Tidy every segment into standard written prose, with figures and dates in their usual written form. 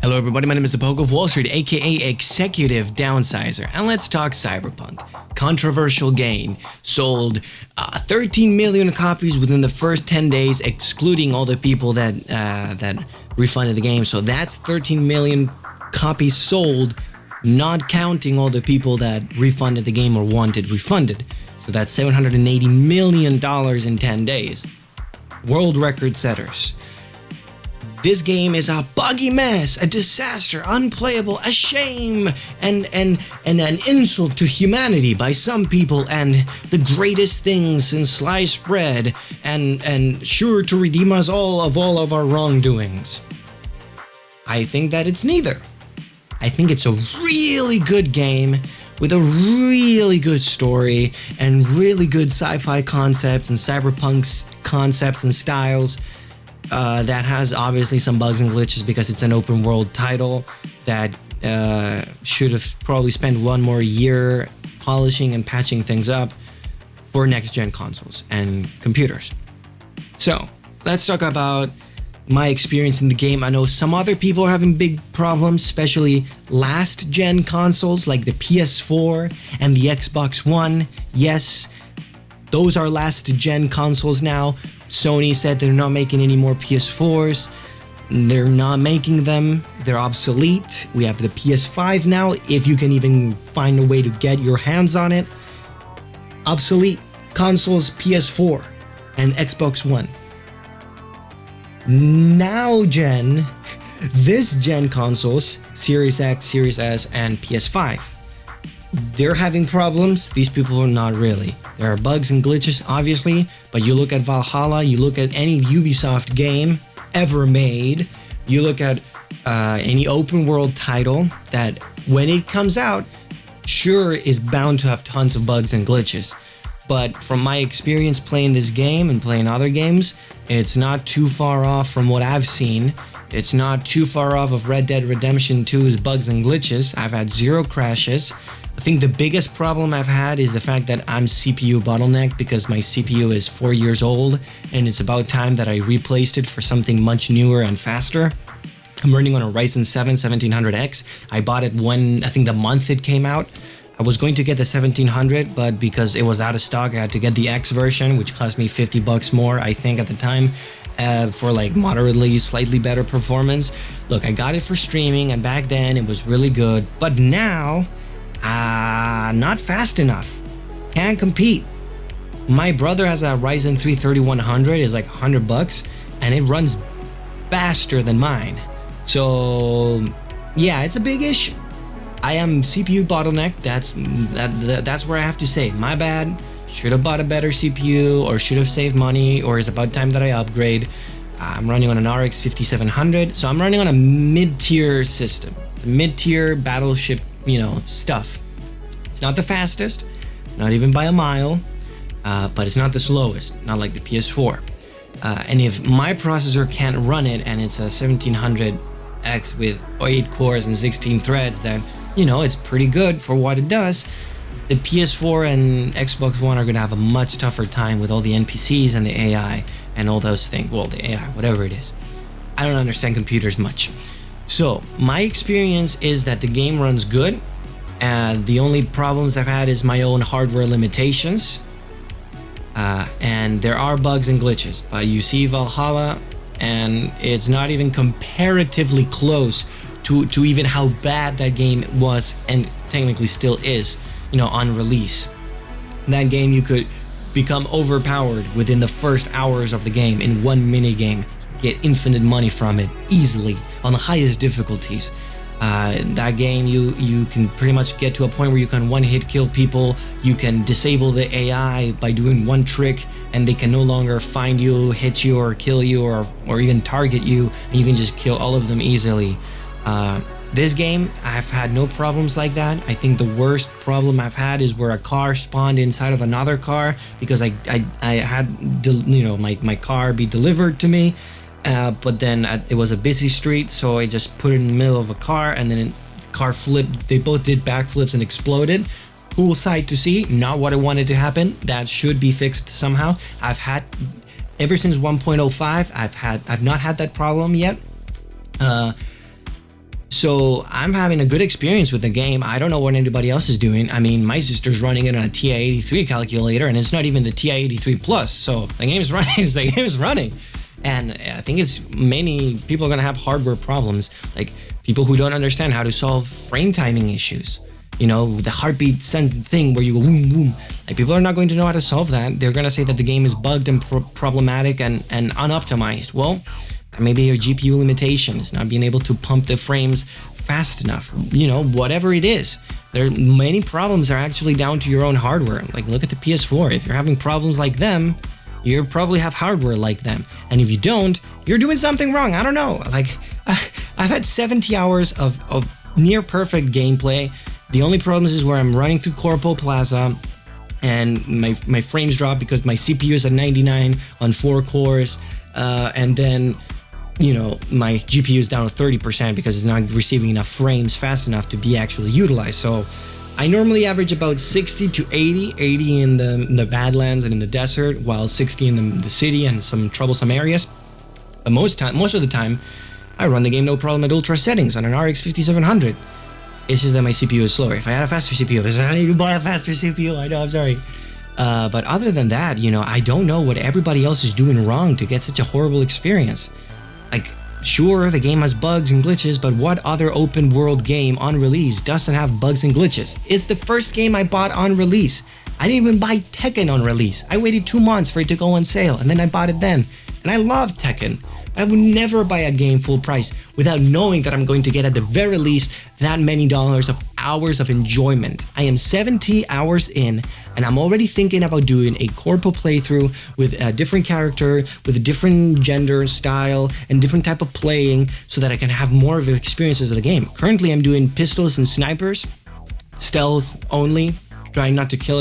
Hello everybody, my name is the Poke of Wall Street, aka Executive Downsizer, and let's talk Cyberpunk. Controversial game, sold 13 million copies within the first 10 days, excluding all the people that refunded the game. So that's 13 million copies sold, not counting all the people that refunded the game or wanted refunded. So that's $780 million in 10 days. World record setters. This game is a buggy mess, a disaster, unplayable, a shame, and an insult to humanity by some people, and the greatest thing since sliced bread, and sure to redeem us all of our wrongdoings. I think that it's neither. I think it's a really good game with a really good story and really good sci-fi concepts and cyberpunk concepts and styles. That has obviously some bugs and glitches because it's an open world title that should have probably spent one more year polishing and patching things up for next gen consoles and computers. So let's talk about my experience in the game. I know some other people are having big problems, especially last gen consoles like the PS4 and the Xbox One. Yes, those are last gen consoles now. Sony said they're not making any more PS4s. They're not making them. They're obsolete. We have the PS5 now, if you can even find a way to get your hands on it. Obsolete consoles, PS4 and Xbox One. Now gen, this gen consoles, Series X, Series S, and PS5. They're having problems. These people are not really. There are bugs and glitches, obviously, but you look at Valhalla, you look at any Ubisoft game ever made, you look at any open world title that when it comes out, sure is bound to have tons of bugs and glitches. But from my experience playing this game and playing other games, it's not too far off from what I've seen. It's not too far off of Red Dead Redemption 2's bugs and glitches. I've had zero crashes. I think the biggest problem I've had is the fact that I'm CPU bottlenecked because my CPU is 4 years old and it's about time that I replaced it for something much newer and faster. I'm running on a Ryzen 7 1700X. I bought it I think the month it came out. I was going to get the 1700, but because it was out of stock, I had to get the X version, which cost me $50 more, I think, at the time, for like moderately, slightly better performance. Look, I got it for streaming, and back then it was really good, but now, not fast enough. Can't compete. My brother has a Ryzen 3 3100, it's like $100, and it runs faster than mine. So, yeah, it's a big issue. I am CPU bottlenecked. That's where I have to say, my bad. Should have bought a better CPU, or should have saved money, or it's about time that I upgrade. I'm running on an RX 5700, so I'm running on a mid-tier system. It's a mid-tier battleship, stuff. It's not the fastest, not even by a mile, but it's not the slowest, not like the PS4. And if my processor can't run it, and it's a 1700X with 8 cores and 16 threads, then it's pretty good for what it does. The PS4 and Xbox One are going to have a much tougher time with all the NPCs and the AI and all those things. Well, the AI, whatever it is. I don't understand computers much. So, my experience is that the game runs good. The only problems I've had is my own hardware limitations. And there are bugs and glitches. But you see Valhalla, and it's not even comparatively close to even how bad that game was and technically still is, on release. That game, you could become overpowered within the first hours of the game in one mini game, get infinite money from it easily on the highest difficulties. That game, you can pretty much get to a point where you can one-hit kill people. You can disable the AI by doing one trick, and they can no longer find you, hit you, or kill you, or even target you, and you can just kill all of them easily. This game, I've had no problems like that. I think the worst problem I've had is where a car spawned inside of another car because I had my car be delivered to me, but then it was a busy street, so I just put it in the middle of a car, and then the car flipped. They both did backflips and exploded. Cool sight to see. Not what I wanted to happen. That should be fixed somehow. I've had ever since 1.05. I've not had that problem yet. So I'm having a good experience with the game. I don't know what anybody else is doing. I mean, my sister's running it on a TI-83 calculator, and it's not even the TI-83 Plus. So the game's running. The game's running, and I think it's many people are gonna have hardware problems, like people who don't understand how to solve frame timing issues. You know, the heartbeat thing where you go boom boom. Like people are not going to know how to solve that. They're gonna say that the game is bugged and problematic and unoptimized. Well, maybe your GPU limitation is not being able to pump the frames fast enough. You know, whatever it is. There are many problems are actually down to your own hardware. Like look at the PS4. If you're having problems like them, you probably have hardware like them. And if you don't, you're doing something wrong. I don't know. Like I've had 70 hours of near perfect gameplay. The only problem is where I'm running through Corpo Plaza and my frames drop because my CPU is at 99 on 4 cores. And then, you know, my GPU is down to 30% because it's not receiving enough frames fast enough to be actually utilized. So I normally average about 60 to 80 in the Badlands and in the desert, while 60 in the city and some troublesome areas. But most of the time, I run the game no problem at ultra settings on an RX 5700. It's just that my CPU is slower. If I had a faster CPU, I need to buy a faster CPU. I know, I'm sorry. But other than that, you know, I don't know what everybody else is doing wrong to get such a horrible experience. Like, sure, the game has bugs and glitches, but what other open world game on release doesn't have bugs and glitches? It's the first game I bought on release. I didn't even buy Tekken on release. I waited 2 months for it to go on sale, and then I bought it then. And I love Tekken. I would never buy a game full price without knowing that I'm going to get at the very least that many dollars of hours of enjoyment. I am 70 hours in and I'm already thinking about doing a corpo playthrough with a different character, with a different gender, style, and different type of playing so that I can have more of experiences of the game. Currently I'm doing pistols and snipers, stealth only, trying not to kill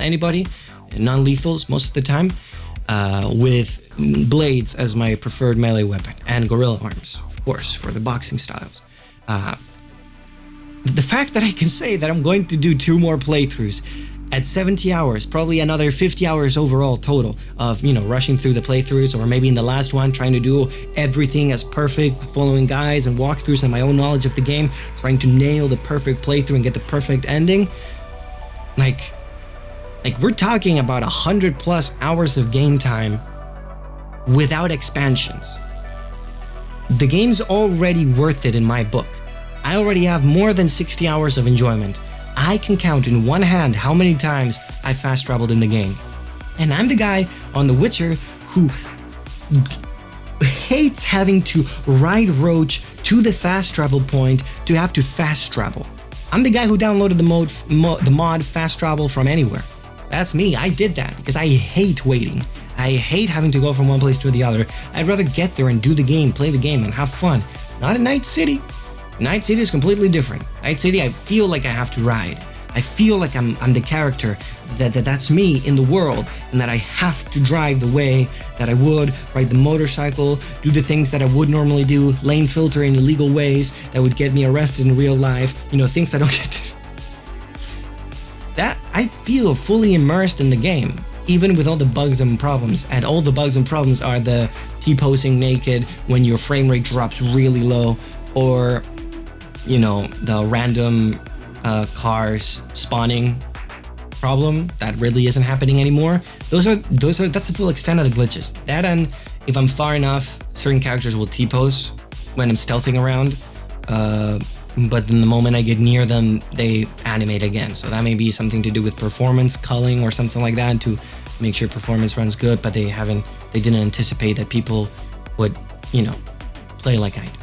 anybody, non-lethals most of the time. With blades as my preferred melee weapon, and gorilla arms, of course, for the boxing styles. The fact that I can say that I'm going to do 2 more playthroughs at 70 hours, probably another 50 hours overall total of, you know, rushing through the playthroughs, or maybe in the last one trying to do everything as perfect, following guides and walkthroughs and my own knowledge of the game, trying to nail the perfect playthrough and get the perfect ending. Like we're talking about 100+ hours of game time without expansions. The game's already worth it in my book. I already have more than 60 hours of enjoyment. I can count in one hand how many times I fast traveled in the game. And I'm the guy on The Witcher who hates having to ride Roach to the fast travel point to have to fast travel. I'm the guy who downloaded the mod fast travel from anywhere. That's me. I did that because I hate waiting. I hate having to go from one place to the other. I'd rather get there and do the game, play the game, and have fun. Not in Night City. Night City is completely different. Night City, I feel like I have to ride. I feel like I'm the character, that's me in the world, and that I have to drive the way that I would, ride the motorcycle, do the things that I would normally do, lane filter in illegal ways that would get me arrested in real life, you know, things I don't get to. That I feel fully immersed in the game, even with all the bugs and problems. And all the bugs and problems are the T-posing naked when your frame rate drops really low, or, you know, the random cars spawning problem that really isn't happening anymore. That's the full extent of the glitches. That, and if I'm far enough, certain characters will T-pose when I'm stealthing around. But then the moment I get near them, they animate again. So that may be something to do with performance, culling, or something like that to make sure performance runs good, but they didn't anticipate that people would, you know, play like I do.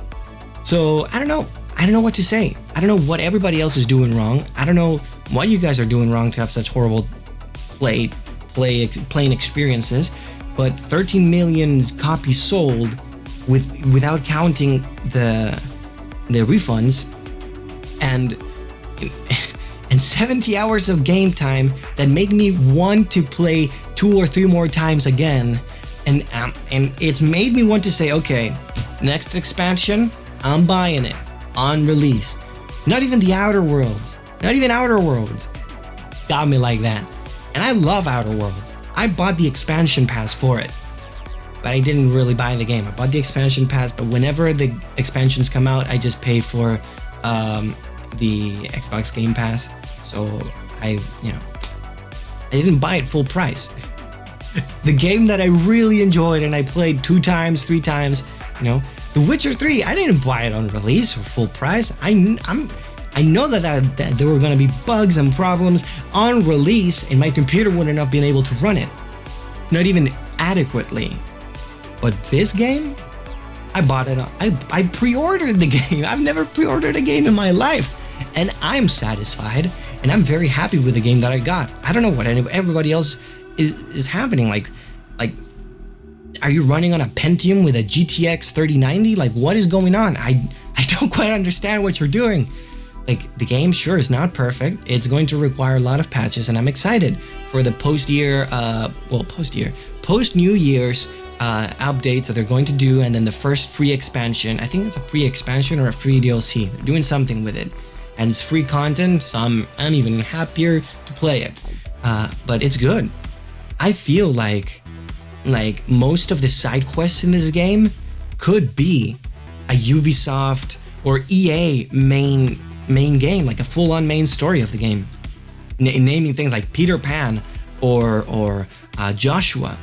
So I don't know what to say. I don't know what everybody else is doing wrong. I don't know what you guys are doing wrong to have such horrible playing experiences, but 13 million copies sold without counting the refunds, and 70 hours of game time that make me want to play 2 or 3 more times again, and it's made me want to say, okay, next expansion, I'm buying it on release. Not even Outer Worlds got me like that, and I love Outer Worlds. I bought the expansion pass for it. but I didn't really buy the game. I bought the expansion pass, but whenever the expansions come out, I just pay for the Xbox Game Pass. So I didn't buy it full price. The game that I really enjoyed and I played 2 times, 3 times, The Witcher 3, I didn't buy it on release or full price. I know that there were going to be bugs and problems on release, and my computer wouldn't have been able to run it. Not even adequately. But this game, I bought it. I pre-ordered the game. I've never pre-ordered a game in my life. And I'm satisfied, and I'm very happy with the game that I got. I don't know what everybody else is happening. Like, are you running on a Pentium with a GTX 3090? Like, what is going on? I don't quite understand what you're doing. Like, the game sure is not perfect. It's going to require a lot of patches, and I'm excited for the post-New Year's updates that they're going to do, and then the first free expansion. I think it's a free expansion or a free DLC. They're doing something with it, and it's free content, so I'm even happier to play it. But it's good. I feel like most of the side quests in this game could be a Ubisoft or EA main game, like a full-on main story of the game. Naming things like Peter Pan or Joshua.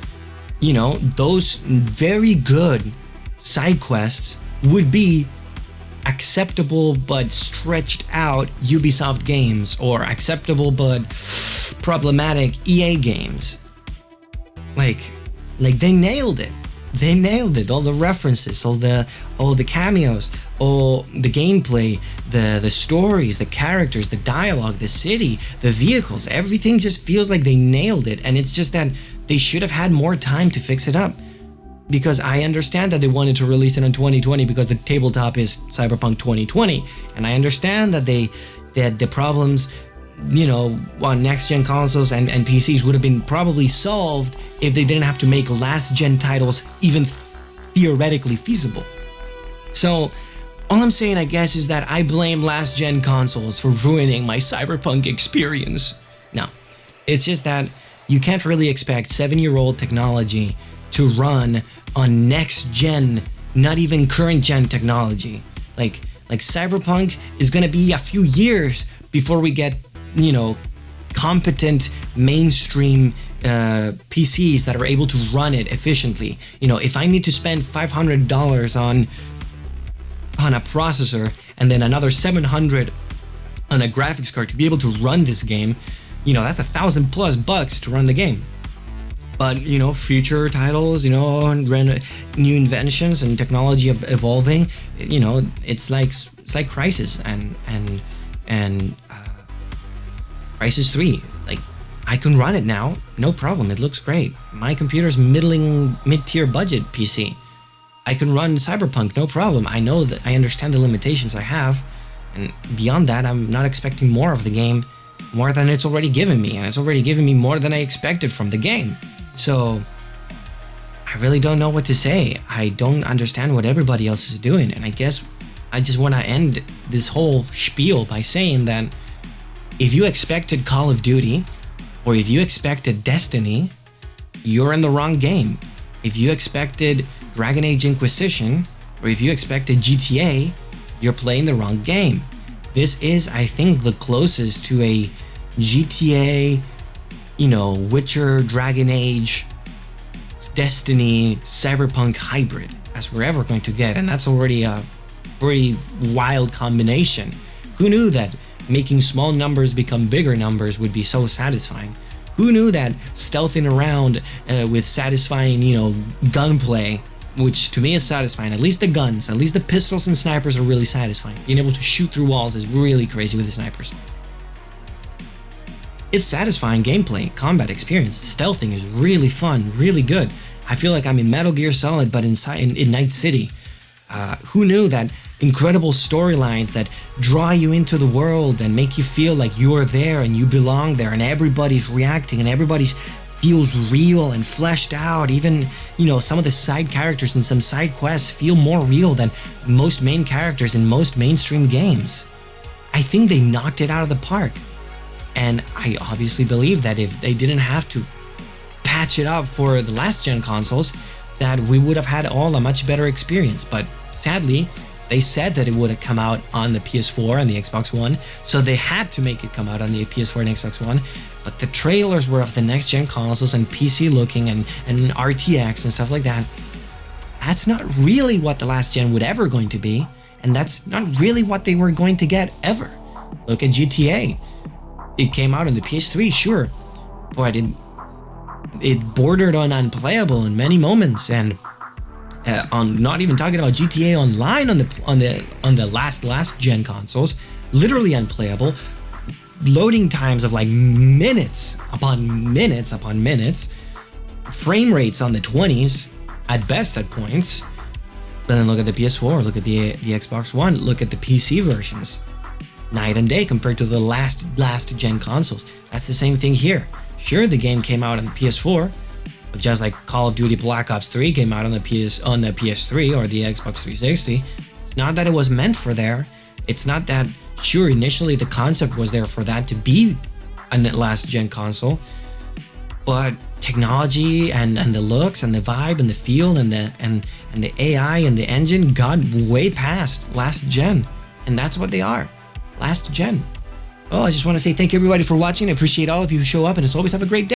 Those very good side quests would be acceptable but stretched out Ubisoft games, or acceptable but problematic EA games. Like they nailed it. They nailed it. All the references, all the cameos, all the gameplay, the stories, the characters, the dialogue, the city, the vehicles, everything just feels like they nailed it. And it's just that they should have had more time to fix it up. Because I understand that they wanted to release it in 2020 because the tabletop is Cyberpunk 2020. And I understand that the problems, on next-gen consoles and PCs would have been probably solved if they didn't have to make last-gen titles even theoretically feasible. So, all I'm saying, I guess, is that I blame last-gen consoles for ruining my Cyberpunk experience. No, it's just that you can't really expect 7-year-old technology to run on next-gen, not even current-gen technology. Like Cyberpunk is gonna be a few years before we get competent mainstream PCs that are able to run it efficiently. If I need to spend $500 on a processor and then another $700 on a graphics card to be able to run this game, that's $1,000+ to run the game. But future titles, new inventions and technology evolving, it's like Crysis and Crysis 3. Like, I can run it now, no problem. It looks great. My computer's mid-tier budget PC. I can run Cyberpunk, no problem. I know that I understand the limitations I have, and beyond that, I'm not expecting more of the game, more than it's already given me, and it's already given me more than I expected from the game. So, I really don't know what to say. I don't understand what everybody else is doing, and I guess I just want to end this whole spiel by saying that if you expected Call of Duty, or if you expected Destiny, you're in the wrong game. If you expected Dragon Age Inquisition, or if you expected GTA, you're playing the wrong game. This is, I think, the closest to a GTA, Witcher, Dragon Age, Destiny, Cyberpunk hybrid as we're ever going to get, and that's already a pretty wild combination. Who knew that making small numbers become bigger numbers would be so satisfying? Who knew that stealthing around with satisfying, gunplay, which to me is satisfying, at least the guns, at least the pistols and snipers are really satisfying. Being able to shoot through walls is really crazy with the snipers. It's satisfying gameplay, combat experience. Stealthing is really fun, really good. I feel like I'm in Metal Gear Solid, but in Night City. Who knew that incredible storylines that draw you into the world and make you feel like you're there and you belong there, and everybody's reacting and everybody's feels real and fleshed out. Even, some of the side characters in some side quests feel more real than most main characters in most mainstream games. I think they knocked it out of the park. And I obviously believe that if they didn't have to patch it up for the last gen consoles, that we would have had all a much better experience. But sadly, they said that it would have come out on the PS4 and the Xbox One, so they had to make it come out on the PS4 and Xbox One. But the trailers were of the next gen consoles and PC looking and RTX and stuff like that. That's not really what the last gen would ever going to be, and that's not really what they were going to get ever. Look at GTA. It came out on the PS3, sure, but it bordered on unplayable in many moments, and on not even talking about GTA Online on the last gen consoles, literally unplayable. Loading times of like minutes upon minutes upon minutes, frame rates on the 20s at best at points. But then look at the PS4, look at the Xbox One, look at the PC versions. Night and day compared to the last gen consoles. That's the same thing here. Sure, the game came out on the PS4, but just like Call of Duty Black Ops 3 came out on the PS3 or the Xbox 360, it's not that it was meant for there. It's not that, sure, initially the concept was there for that to be a last gen console, but technology and the looks and the vibe and the feel and the AI and the engine got way past last gen, and that's what they are, last gen. Oh, I just want to say thank you everybody for watching. I appreciate all of you who show up, and as always, have a great day.